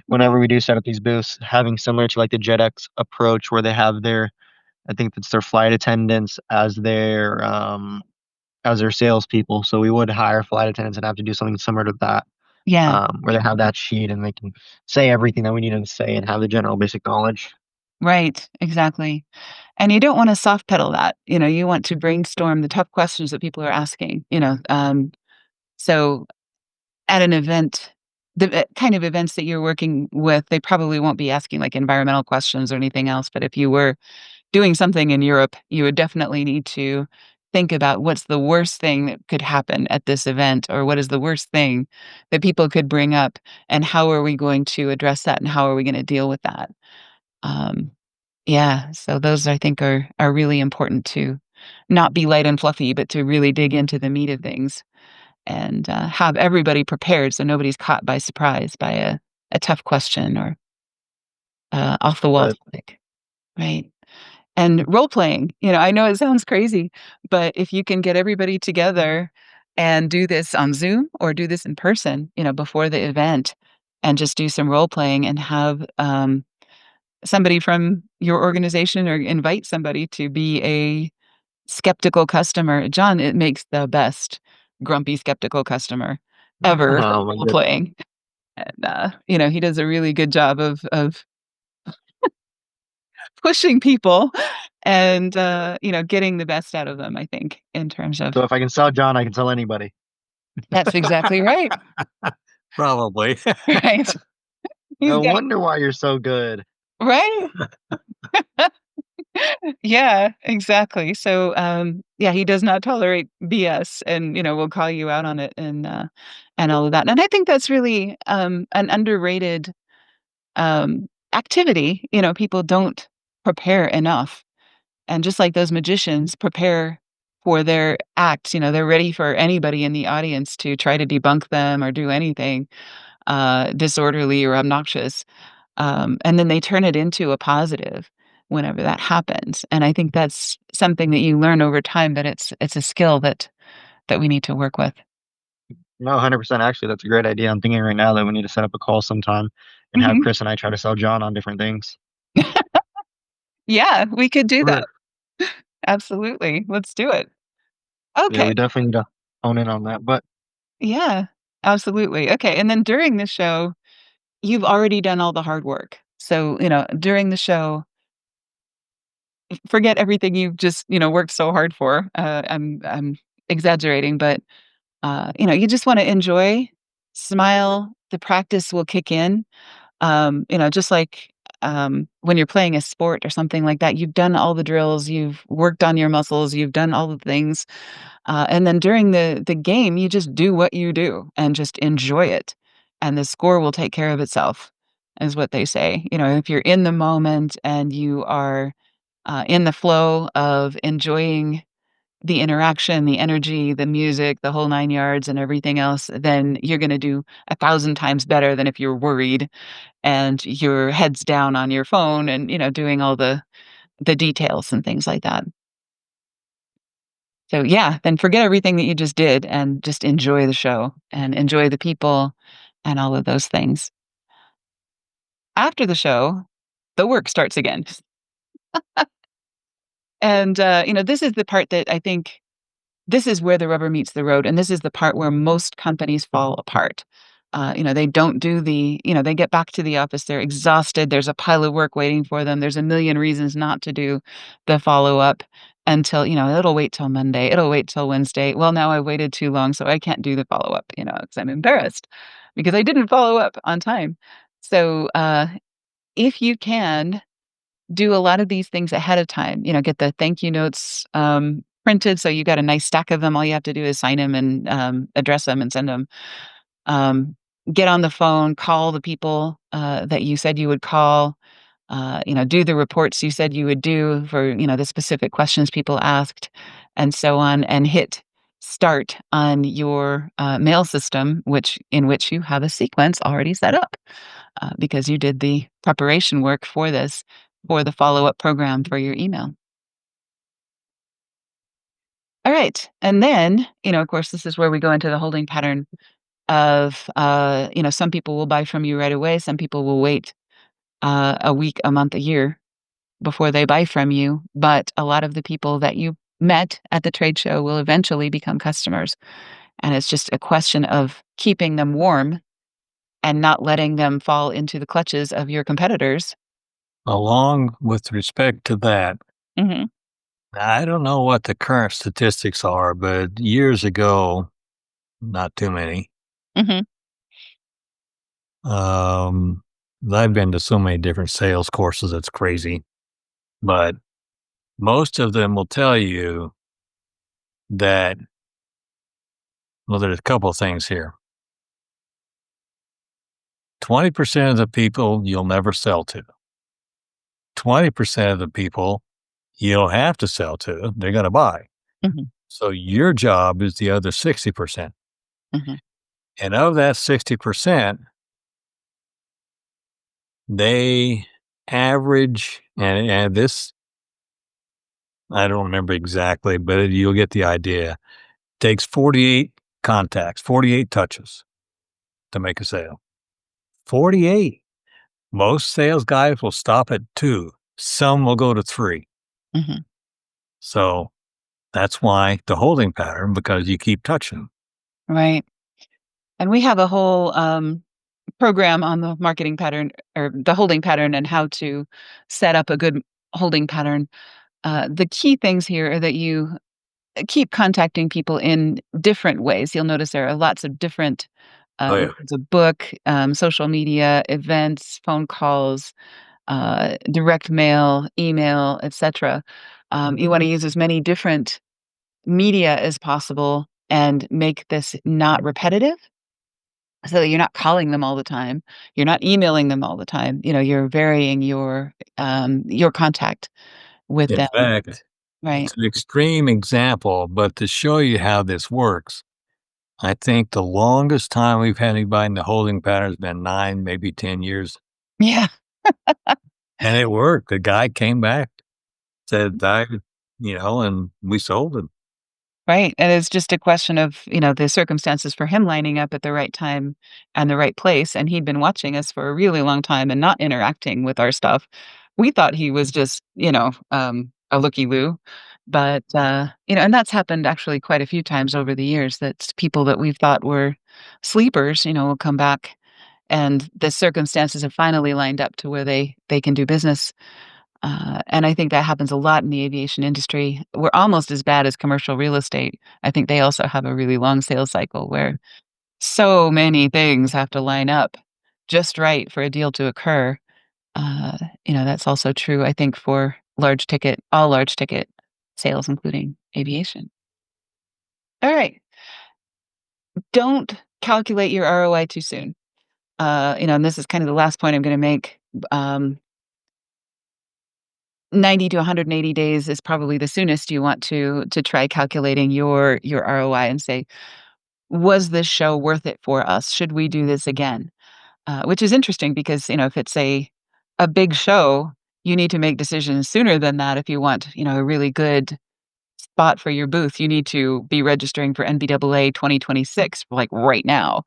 D: whenever we do set up these booths, having similar to like the JetX approach where they have I think it's their flight attendants as their salespeople. So we would hire flight attendants and have to do something similar to that,
A: yeah,
D: where they have that sheet and they can say everything that we need them to say and have the general basic knowledge.
A: right, exactly. And you don't want to soft pedal that. You want to brainstorm the tough questions that people are asking. So at an event, the kind of events that you're working with, they probably won't be asking like environmental questions or anything else. But if you were doing something in Europe, you would definitely need to think about what's the worst thing that could happen at this event, or what is the worst thing that people could bring up, and how are we going to address that, and how are we going to deal with that. Um, yeah, so those I think are really important to not be light and fluffy, but to really dig into the meat of things, and have everybody prepared so nobody's caught by surprise by a tough question or off the wall
D: But
A: topic, right? And role playing, I know it sounds crazy, but if you can get everybody together and do this on Zoom or do this in person, before the event, and just do some role playing and have somebody from your organization or invite somebody to be a skeptical customer. John, it makes the best grumpy skeptical customer ever for
D: oh my
A: role
D: goodness.
A: playing. And he does a really good job of pushing people and getting the best out of them, I think, in terms of
D: So if I can sell John, I can sell anybody.
A: that's exactly right.
B: Probably.
A: Right. He's
D: No
A: got
D: wonder why you're so good.
A: right? Yeah, exactly. So, yeah, he does not tolerate BS, and will call you out on it, and all of that. And I think that's really an underrated activity. People don't prepare enough. And just like those magicians prepare for their acts, they're ready for anybody in the audience to try to debunk them or do anything disorderly or obnoxious. And then they turn it into a positive whenever that happens. And I think that's something that you learn over time, that it's a skill that we need to work with.
D: No, 100%. Actually, that's a great idea. I'm thinking right now that we need to set up a call sometime and have
A: Mhm.
D: Chris and I try to sell John on different things.
A: Yeah, we could do
D: Sure.
A: that. Absolutely. Let's do it.
D: Yeah,
A: Okay.
D: we definitely need to hone in on that. But
A: Yeah, absolutely. Okay. And then during the show, you've already done all the hard work. So, during the show, forget everything you've just, worked so hard for. I'm exaggerating, but you just want to enjoy, smile. The practice will kick in. Just like when you're playing a sport or something like that, you've done all the drills, you've worked on your muscles, you've done all the things, and then during the game, you just do what you do and just enjoy it, and the score will take care of itself, is what they say. If you're in the moment and you are in the flow of enjoying the interaction, the energy, the music, the whole 9 yards and everything else, then you're gonna do 1,000 times better than if you're worried and your head's down on your phone and, doing all the details and things like that. So, yeah, then forget everything that you just did and just enjoy the show and enjoy the people and all of those things. After the show, the work starts again. And, this is the part that I think this is where the rubber meets the road, and this is the part where most companies fall apart. They don't do they get back to the office, they're exhausted, there's a pile of work waiting for them, there's a million reasons not to do the follow-up until, it'll wait till Monday, it'll wait till Wednesday. Well, now I waited too long, so I can't do the follow-up, 'cause I'm embarrassed because I didn't follow up on time. So, if you can do a lot of these things ahead of time, get the thank you notes, printed, so you got a nice stack of them. All you have to do is sign them and, address them and send them. Um, get on the phone, call the people, that you said you would call, do the reports you said you would do for, the specific questions people asked, and so on, and hit start on your, mail system, in which you have a sequence already set up, because you did the preparation work for this, for the follow-up program for your email. All right. And then, of course, this is where we go into the holding pattern of, some people will buy from you right away. Some people will wait a week, a month, a year before they buy from you. But a lot of the people that you met at the trade show will eventually become customers. And it's just a question of keeping them warm and not letting them fall into the clutches of your competitors.
B: Along with respect to that,
A: Hmm.
B: I don't know what the current statistics are, but years ago, not too many.
A: Hmm.
B: Um, I've been to so many different sales courses, it's crazy. But most of them will tell you that, well, there's a couple of things here. 20% of the people you'll never sell to. 20% of the people you'll have to sell to, they're going to buy.
A: Hmm.
B: So your job is the other 60%.
A: Hmm.
B: And of that 60%, they average, and this, I don't remember exactly, but you'll get the idea. Takes 48 contacts, 48 touches to make a sale. 48. Most sales guys will stop at 2. Some will go to 3.
A: Hmm.
B: So that's why the holding pattern, because you keep touching.
A: Right. And we have a whole program on the marketing pattern or the holding pattern and how to set up a good holding pattern. The key things here are that you keep contacting people in different ways. You'll notice there are lots of different
B: Oh, yeah.
A: it's a book, social media, events, phone calls, direct mail, email, etc. You want to use as many different media as possible and make this not repetitive. so that you're not calling them all the time. You're not emailing them all the time. You're varying your contact with
B: In
A: them.
B: fact,
A: Right.
B: it's an extreme example, but to show you how this works, I think the longest time we've had anybody in the holding pattern has been 9, maybe 10 years.
A: Yeah.
B: And it worked. The guy came back, said, and we sold him.
A: Right. And it's just a question of, the circumstances for him lining up at the right time and the right place. And he'd been watching us for a really long time and not interacting with our stuff. We thought he was just, a looky-loo. But, and that's happened actually quite a few times over the years that people that we've thought were sleepers, will come back and the circumstances have finally lined up to where they can do business. And I think that happens a lot in the aviation industry. We're almost as bad as commercial real estate. I think they also have a really long sales cycle where so many things have to line up just right for a deal to occur. That's also true, I think, for all large ticket sales, including aviation. All right. Don't calculate your ROI too soon. And this is kind of the last point I'm going to make. 90 to 180 days is probably the soonest you want to try calculating your ROI and say, was this show worth it for us? Should we do this again? Which is interesting because, if it's a big show, you need to make decisions sooner than that if you want, a really good spot for your booth. You need to be registering for NBAA 2026 like right now.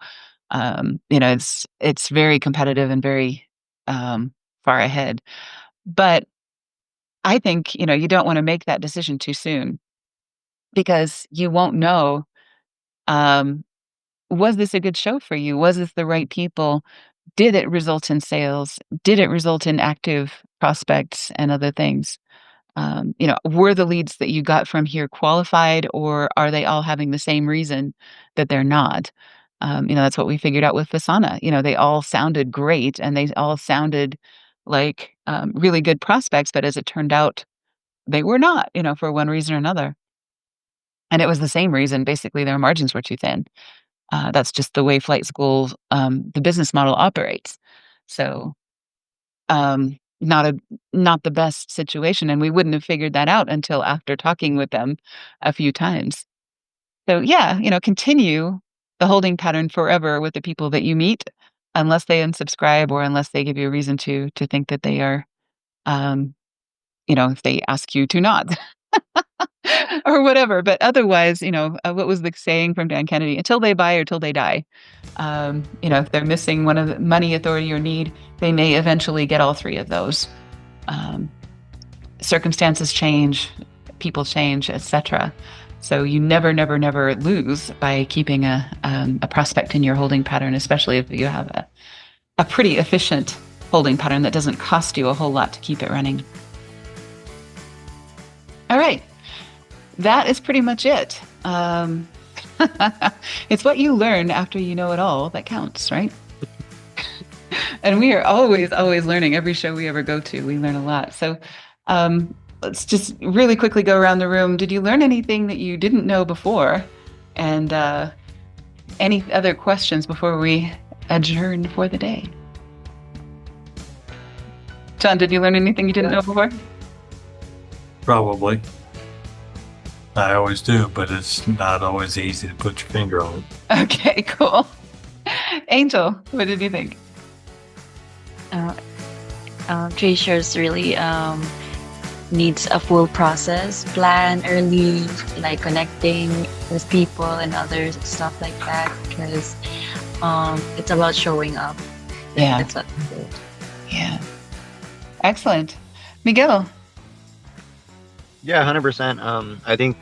A: It's very competitive and very far ahead. But I think, you don't wanna make that decision too soon because you won't know, um, was this a good show for you? Was this the right people? Did it result in sales? Did it result in active prospects and other things? Were the leads that you got from here qualified, or are they all having the same reason that they're not? That's what we figured out with Fasana. They all sounded great, and they all sounded like, really good prospects, but as it turned out, they were not, for one reason or another. And it was the same reason, basically, their margins were too thin. That's just the way flight schools, the business model operates. So, not the best situation, and we wouldn't have figured that out until after talking with them a few times. So, yeah, continue the holding pattern forever with the people that you meet, unless they unsubscribe or unless they give you a reason to think that they are, um, if they ask you to not. Or whatever, but otherwise, what was the saying from Dan Kennedy? Until they buy or till they die. If they're missing one of the money, authority, or need, they may eventually get all three of those. Circumstances change, people change, etc. So you never, never, never lose by keeping a prospect in your holding pattern, especially if you have a pretty efficient holding pattern that doesn't cost you a whole lot to keep it running. All right. That is pretty much it. It's what you learn after you know it all that counts, right? And we are always, always learning. Every show we ever go to, we learn a lot. So let's just really quickly go around the room. Did you learn anything that you didn't know before? And any other questions before we adjourn for the day? John, did you learn anything you didn't know before?
B: Probably. I always do, but it's not always easy to put your finger on it.
A: Okay, cool. Angel, what did you think?
C: Trade shows really needs a full process, plan early, like connecting with people and others, stuff like that, because it's about showing up.
A: Yeah.
C: That's what we do.
A: Yeah. Excellent. Miguel.
D: Yeah, 100%. I think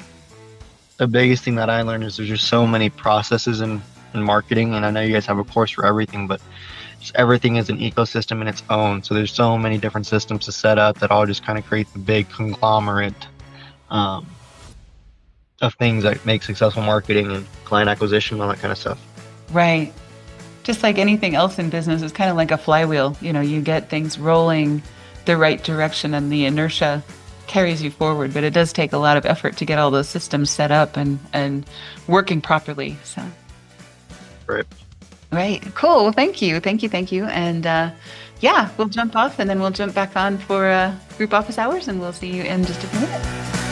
D: the biggest thing that I learned is there's just so many processes in marketing, and I know you guys have a course for everything, but just everything is an ecosystem in its own. So there's so many different systems to set up that all just kind of create the big conglomerate of things that make successful marketing and client acquisition and all that kind of stuff.
A: Right. Just like anything else in business, it's kind of like a flywheel. You get things rolling the right direction and the inertia carries you forward, but it does take a lot of effort to get all those systems set up and working properly. So,
D: right.
A: Right. Cool. Well, thank you. Thank you. Thank you. And yeah, we'll jump off and then we'll jump back on for group office hours and we'll see you in just a few minutes.